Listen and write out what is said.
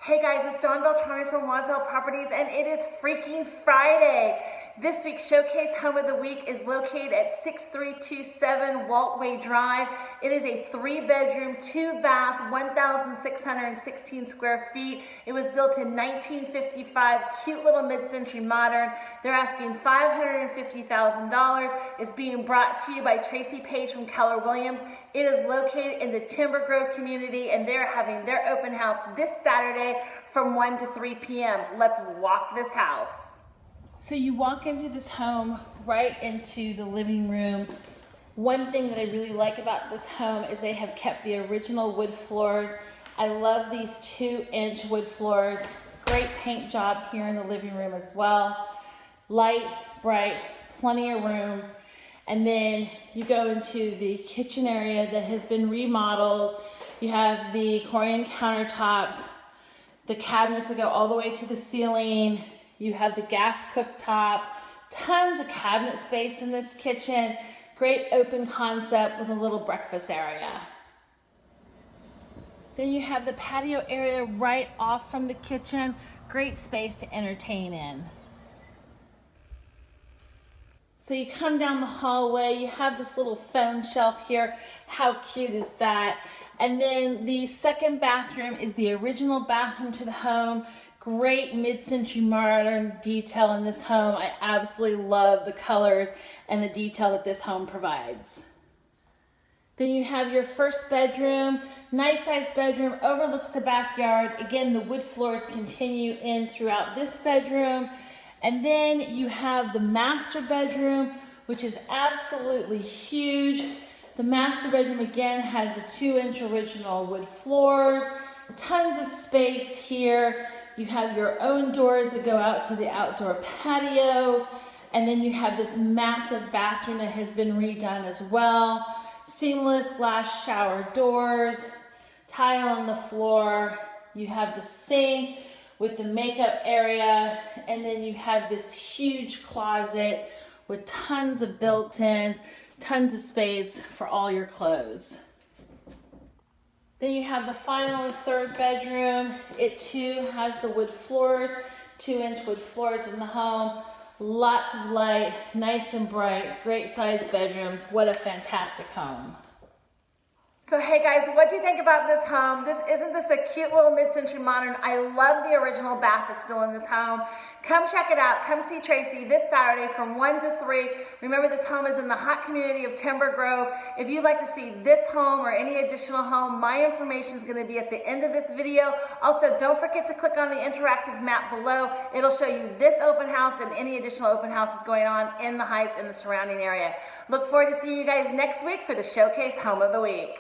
Hey guys, it's Dawn Beltrami from Waltway Properties, and it is freaking Friday. This week's Showcase Home of the Week is located at 6327 Waltway Drive. It is a 3-bedroom, 2-bath, 1,616 square feet. It was built in 1955, cute little mid-century modern. They're asking $550,000. It's being brought to you by Tracy Page from Keller Williams. It is located in the Timbergrove community, and they're having their open house this Saturday from 1 to 3 p.m. Let's walk this house. So you walk into this home, right into the living room. One thing that I really like about this home is they have kept the original wood floors. I love these 2-inch wood floors. Great paint job here in the living room as well. Light, bright, plenty of room. And then you go into the kitchen area that has been remodeled. You have the Corian countertops, the cabinets that go all the way to the ceiling. You have the gas cooktop, tons of cabinet space in this kitchen. Great open concept with a little breakfast area. Then you have the patio area right off from the kitchen. Great space to entertain in. So you come down the hallway, you have this little phone shelf here. How cute is that? And then the second bathroom is the original bathroom to the home. Great mid-century modern detail in this home. I absolutely love the colors and the detail that this home provides. Then you have your first bedroom, nice sized bedroom, overlooks the backyard. Again, the wood floors continue in throughout this bedroom. And then you have the master bedroom, which is absolutely huge. The master bedroom again has the 2-inch original wood floors, tons of space here. You have your own doors that go out to the outdoor patio. And then you have this massive bathroom that has been redone as well. Seamless glass shower doors, tile on the floor. You have the sink with the makeup area. And then you have this huge closet with tons of built-ins, tons of space for all your clothes. Then you have the final and third bedroom. It too has the wood floors, 2-inch wood floors in the home. Lots of light, nice and bright, great sized bedrooms. What a fantastic home. So hey guys, what do you think about this home? Isn't this a cute little mid-century modern? I love the original bath that's still in this home. Come check it out. Come see Tracy this Saturday from 1 to 3. Remember, this home is in the hot community of Timbergrove. If you'd like to see this home or any additional home, my information is going to be at the end of this video. Also, don't forget to click on the interactive map below. It'll show you this open house and any additional open houses going on in the Heights and the surrounding area. Look forward to seeing you guys next week for the Showcase Home of the Week.